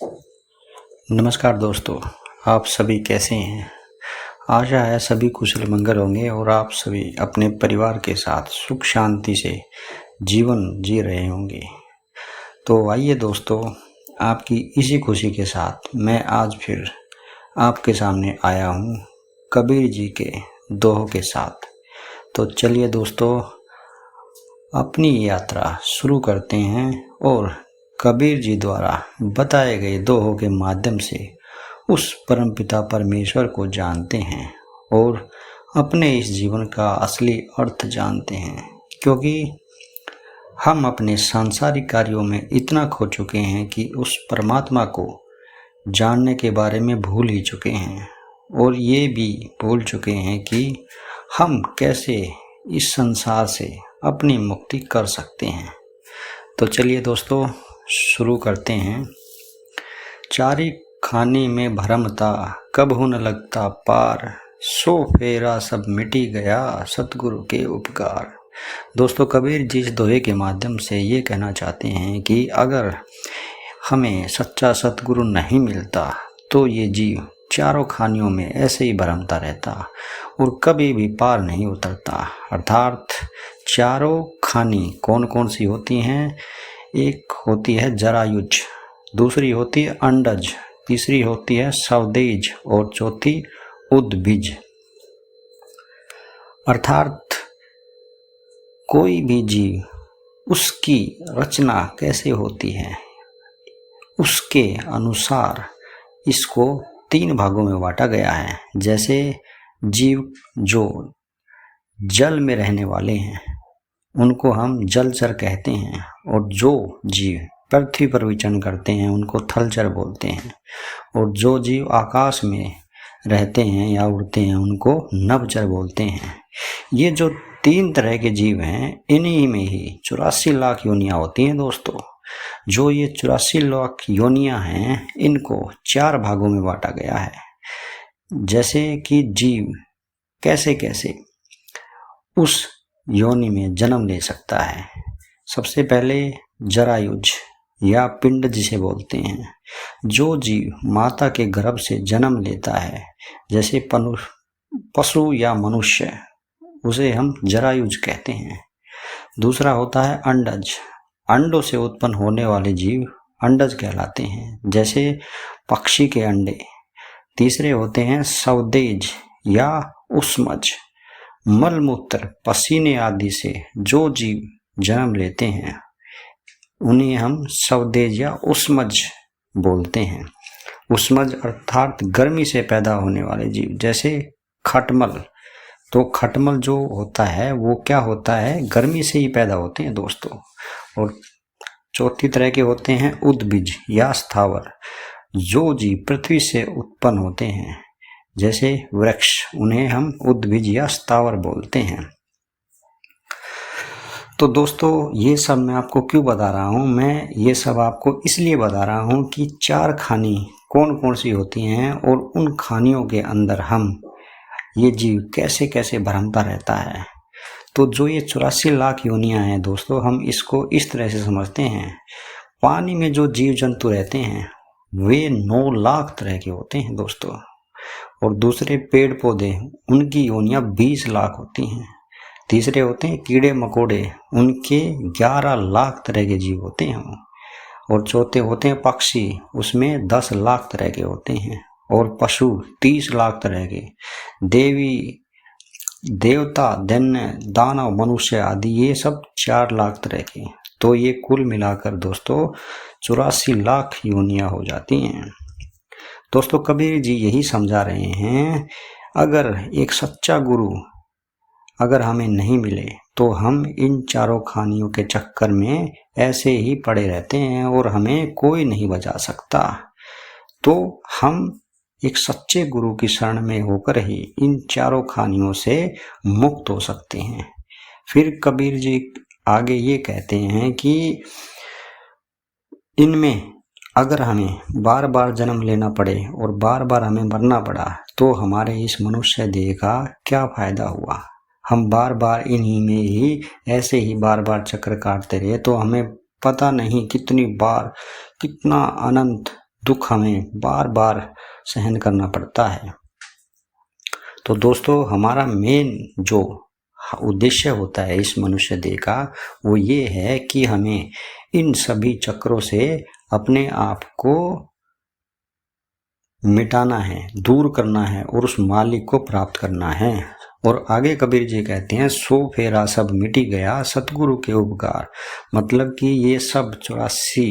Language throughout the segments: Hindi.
नमस्कार दोस्तों, आप सभी कैसे हैं। आशा है सभी कुशल मंगल होंगे और आप सभी अपने परिवार के साथ सुख शांति से जीवन जी रहे होंगे। तो आइए दोस्तों, आपकी इसी खुशी के साथ मैं आज फिर आपके सामने आया हूँ कबीर जी के दोहों के साथ। तो चलिए दोस्तों, अपनी यात्रा शुरू करते हैं और कबीर जी द्वारा बताए गए दोहों के माध्यम से उस परमपिता परमेश्वर को जानते हैं और अपने इस जीवन का असली अर्थ जानते हैं, क्योंकि हम अपने सांसारिक कार्यों में इतना खो चुके हैं कि उस परमात्मा को जानने के बारे में भूल ही चुके हैं और ये भी भूल चुके हैं कि हम कैसे इस संसार से अपनी मुक्ति कर सकते हैं। तो चलिए दोस्तों, शुरू करते हैं। चारी खाने में भरम था, कबहू न लगता पार, सो फेरा सब मिटी गया, सतगुरु के उपकार। दोस्तों, कबीर जी इस दोहे के माध्यम से ये कहना चाहते हैं कि अगर हमें सच्चा सतगुरु नहीं मिलता तो ये जीव चारों खानियों में ऐसे ही भरमता रहता और कभी भी पार नहीं उतरता। अर्थात चारों खानी कौन कौन सी होती हैं? एक होती है जरायुज, दूसरी होती है अंडज, तीसरी होती है स्वदेज और चौथी उद्भिज। अर्थात कोई भी जीव उसकी रचना कैसे होती है उसके अनुसार इसको 3 भागों में बांटा गया है। जैसे जीव जो जल में रहने वाले हैं उनको हम जलचर कहते हैं और जो जीव पृथ्वी पर विचरण करते हैं उनको थलचर बोलते हैं और जो जीव आकाश में रहते हैं या उड़ते हैं उनको नभचर बोलते हैं। ये जो 3 तरह के जीव हैं इन्हीं में ही 84 लाख योनियां होती हैं दोस्तों। जो ये 84 लाख योनियां हैं इनको 4 भागों में बांटा गया है। जैसे कि जीव कैसे कैसे उस योनि में जन्म ले सकता है। सबसे पहले जरायुज या पिंड जिसे बोलते हैं। जो जीव माता के गर्भ से जन्म लेता है, जैसे पशु या मनुष्य, उसे हम जरायुज कहते हैं। दूसरा होता है अंडज। अंडों से उत्पन्न होने वाले जीव अंडज कहलाते हैं, जैसे पक्षी के अंडे। तीसरे होते हैं स्वदेज या उष्मज। मलमूत्र पसीने आदि से जो जीव जन्म लेते हैं उन्हें हम स्वदेज या उष्मज बोलते हैं। उष्मज अर्थात गर्मी से पैदा होने वाले जीव, जैसे खटमल। तो खटमल जो होता है वो क्या होता है, गर्मी से ही पैदा होते हैं दोस्तों। और चौथी तरह के होते हैं उद्भिज या स्थावर। जो जीव पृथ्वी से उत्पन्न होते हैं जैसे वृक्ष, उन्हें हम उद्भिज या स्थावर बोलते हैं। तो दोस्तों, ये सब मैं आपको क्यों बता रहा हूँ? मैं ये सब आपको इसलिए बता रहा हूँ कि 4 खानी कौन कौन सी होती हैं और उन खानियों के अंदर हम ये जीव कैसे कैसे भरमता रहता है। तो जो ये 84 लाख योनियां हैं दोस्तों, हम इसको इस तरह से समझते हैं। पानी में जो जीव जंतु रहते हैं वे 9 लाख तरह के होते हैं दोस्तों। और दूसरे पेड़ पौधे, उनकी योनियां 20 लाख होती हैं। तीसरे होते हैं कीड़े मकोड़े, उनके 11 लाख तरह के जीव होते हैं। और चौथे होते हैं पक्षी, उसमें 10 लाख तरह के होते हैं। और पशु 30 लाख तरह के। देवी देवता, दैन्य, दानव, मनुष्य आदि ये सब 4 लाख तरह के। तो ये कुल मिलाकर दोस्तों 84 लाख योनियां हो जाती हैं। दोस्तों, कबीर जी यही समझा रहे हैं, अगर एक सच्चा गुरु अगर हमें नहीं मिले तो हम इन चारों खानियों के चक्कर में ऐसे ही पड़े रहते हैं और हमें कोई नहीं बचा सकता। तो हम एक सच्चे गुरु की शरण में होकर ही इन चारों खानियों से मुक्त हो सकते हैं। फिर कबीर जी आगे ये कहते हैं कि इनमें अगर हमें बार बार जन्म लेना पड़े और बार बार हमें मरना पड़ा तो हमारे इस मनुष्य देह का क्या फायदा हुआ। हम बार बार इन्हीं में ही ऐसे ही बार बार चक्कर काटते रहे तो हमें पता नहीं कितनी बार कितना अनंत दुख हमें बार बार सहन करना पड़ता है। तो दोस्तों, हमारा मेन जो उद्देश्य होता है इस मनुष्य देह का, वो ये है कि हमें इन सभी चक्रों से अपने आप को मिटाना है, दूर करना है और उस मालिक को प्राप्त करना है। और आगे कबीर जी कहते हैं, सो फेरा सब मिटी गया सतगुरु के उपकार। मतलब कि ये सब 84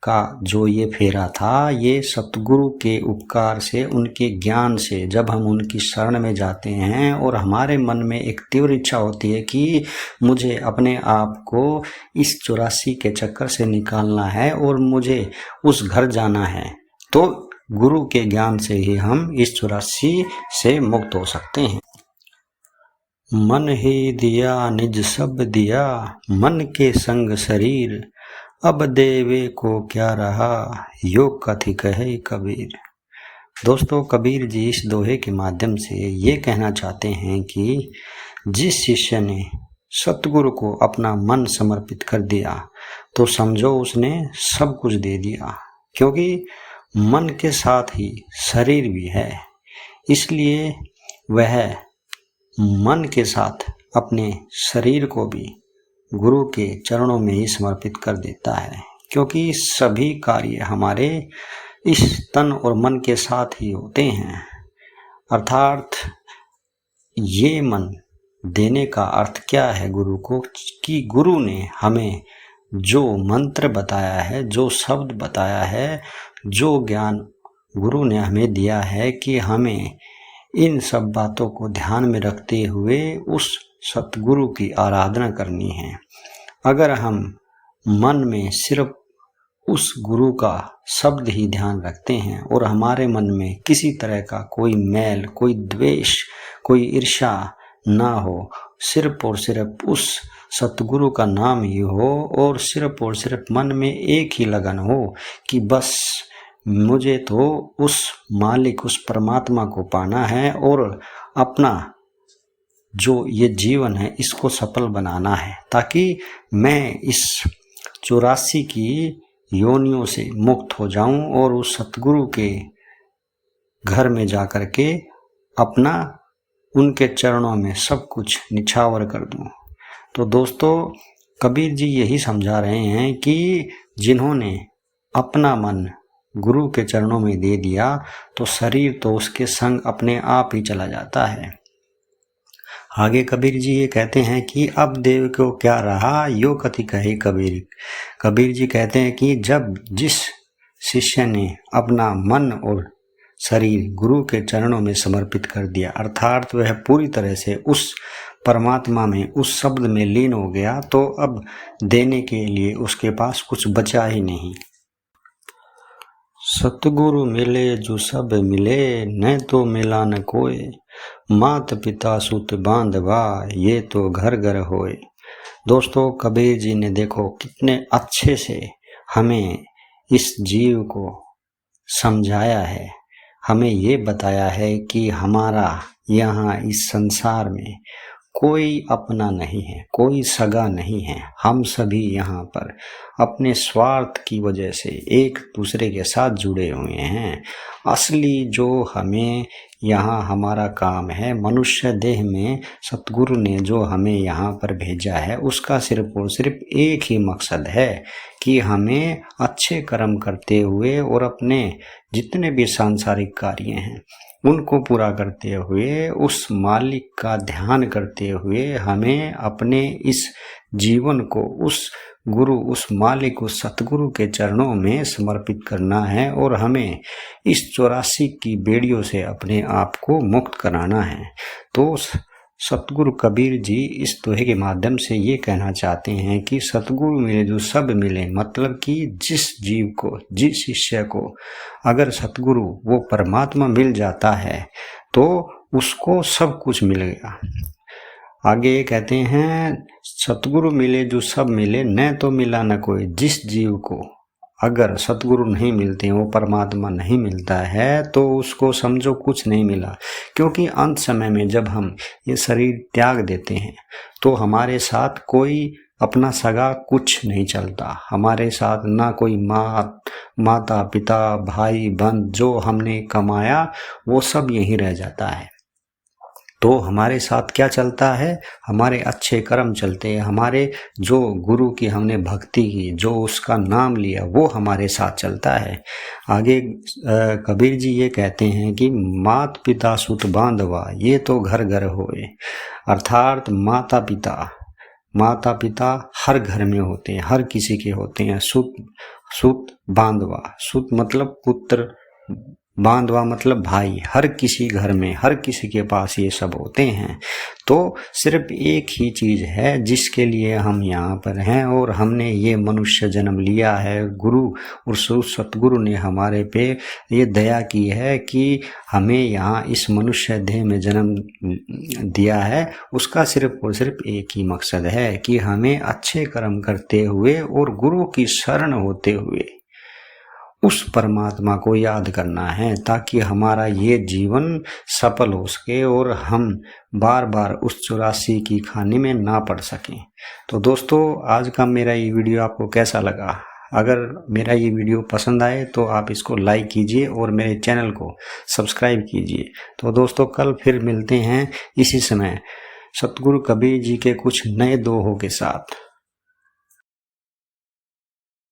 का जो ये फेरा था, ये सतगुरु के उपकार से, उनके ज्ञान से, जब हम उनकी शरण में जाते हैं और हमारे मन में एक तीव्र इच्छा होती है कि मुझे अपने आप को इस 84 के चक्कर से निकालना है और मुझे उस घर जाना है, तो गुरु के ज्ञान से ही हम इस 84 से मुक्त हो सकते हैं। मन ही दिया निज सब दिया, मन के संग शरीर, अब देवे को क्या रहा, योग कथि कहे कबीर। दोस्तों, कबीर जी इस दोहे के माध्यम से ये कहना चाहते हैं कि जिस शिष्य ने सतगुरु को अपना मन समर्पित कर दिया, तो समझो उसने सब कुछ दे दिया, क्योंकि मन के साथ ही शरीर भी है। इसलिए वह मन के साथ अपने शरीर को भी गुरु के चरणों में ही समर्पित कर देता है, क्योंकि सभी कार्य हमारे इस तन और मन के साथ ही होते हैं। अर्थात ये मन देने का अर्थ क्या है गुरु को, कि गुरु ने हमें जो मंत्र बताया है, जो शब्द बताया है, जो ज्ञान गुरु ने हमें दिया है, कि हमें इन सब बातों को ध्यान में रखते हुए उस सतगुरु की आराधना करनी है। अगर हम मन में सिर्फ उस गुरु का शब्द ही ध्यान रखते हैं और हमारे मन में किसी तरह का कोई मैल, कोई द्वेष, कोई ईर्ष्या ना हो, सिर्फ और सिर्फ उस सतगुरु का नाम ही हो और सिर्फ मन में एक ही लगन हो कि बस मुझे तो उस मालिक, उस परमात्मा को पाना है और अपना जो ये जीवन है इसको सफल बनाना है, ताकि मैं इस 84 की योनियों से मुक्त हो जाऊं और उस सतगुरु के घर में जाकर के अपना उनके चरणों में सब कुछ निछावर कर दूं। तो दोस्तों, कबीर जी यही समझा रहे हैं कि जिन्होंने अपना मन गुरु के चरणों में दे दिया, तो शरीर तो उसके संग अपने आप ही चला जाता है। आगे कबीर जी ये कहते हैं कि अब देव को क्या रहा, यो कथि कहे कबीर। कबीर जी कहते हैं कि जब जिस शिष्य ने अपना मन और शरीर गुरु के चरणों में समर्पित कर दिया, अर्थात वह पूरी तरह से उस परमात्मा में, उस शब्द में लीन हो गया, तो अब देने के लिए उसके पास कुछ बचा ही नहीं। सतगुरु मिले जो सब मिले, न तो मिला न कोय, मात पिता सुत बांधवा, ये तो घर घर होए। दोस्तों, कबीर जी ने देखो कितने अच्छे से हमें इस जीव को समझाया है, हमें ये बताया है कि हमारा यहाँ इस संसार में कोई अपना नहीं है, कोई सगा नहीं है। हम सभी यहाँ पर अपने स्वार्थ की वजह से एक दूसरे के साथ जुड़े हुए हैं। असली जो हमें यहाँ हमारा काम है, मनुष्य देह में सतगुरु ने जो हमें यहाँ पर भेजा है, उसका सिर्फ और सिर्फ एक ही मकसद है कि हमें अच्छे कर्म करते हुए और अपने जितने भी सांसारिक कार्य हैं उनको पूरा करते हुए, उस मालिक का ध्यान करते हुए हमें अपने इस जीवन को उस गुरु, उस मालिक, उस सतगुरु के चरणों में समर्पित करना है और हमें इस 84 की बेड़ियों से अपने आप को मुक्त कराना है। तो सतगुरु कबीर जी इस दोहे के माध्यम से ये कहना चाहते हैं कि सतगुरु मिले जो सब मिले, मतलब कि जिस जीव को, जिस शिष्य को अगर सतगुरु वो परमात्मा मिल जाता है तो उसको सब कुछ मिल गया। आगे कहते हैं, सतगुरु मिले जो सब मिले, न तो मिला न कोई। जिस जीव को अगर सतगुरु नहीं मिलते, वो परमात्मा नहीं मिलता है, तो उसको समझो कुछ नहीं मिला। क्योंकि अंत समय में जब हम ये शरीर त्याग देते हैं तो हमारे साथ कोई अपना सगा कुछ नहीं चलता। हमारे साथ ना कोई माता पिता भाई बहन, जो हमने कमाया वो सब यहीं रह जाता है। तो हमारे साथ क्या चलता है? हमारे अच्छे कर्म चलते हैं, हमारे जो गुरु की हमने भक्ति की, जो उसका नाम लिया, वो हमारे साथ चलता है। आगे कबीर जी ये कहते हैं कि मात पिता सुत बांधवा ये तो घर घर होए। अर्थात माता पिता हर घर में होते हैं, हर किसी के होते हैं। सुत बांधवा, सुत मतलब पुत्र, बांधवा मतलब भाई, हर किसी घर में, हर किसी के पास ये सब होते हैं। तो सिर्फ एक ही चीज है जिसके लिए हम यहाँ पर हैं और हमने ये मनुष्य जन्म लिया है। गुरु और सतगुरु ने हमारे पे ये दया की है कि हमें यहाँ इस मनुष्य देह में जन्म दिया है। उसका सिर्फ और सिर्फ एक ही मकसद है कि हमें अच्छे कर्म करते हुए और गुरु की शरण होते हुए उस परमात्मा को याद करना है, ताकि हमारा ये जीवन सफल हो सके और हम बार बार उस 84 की खाने में ना पड़ सकें। तो दोस्तों, आज का मेरा ये वीडियो आपको कैसा लगा? अगर मेरा ये वीडियो पसंद आए तो आप इसको लाइक कीजिए और मेरे चैनल को सब्सक्राइब कीजिए। तो दोस्तों, कल फिर मिलते हैं इसी समय सतगुरु कबीर जी के कुछ नए दोहों के साथ।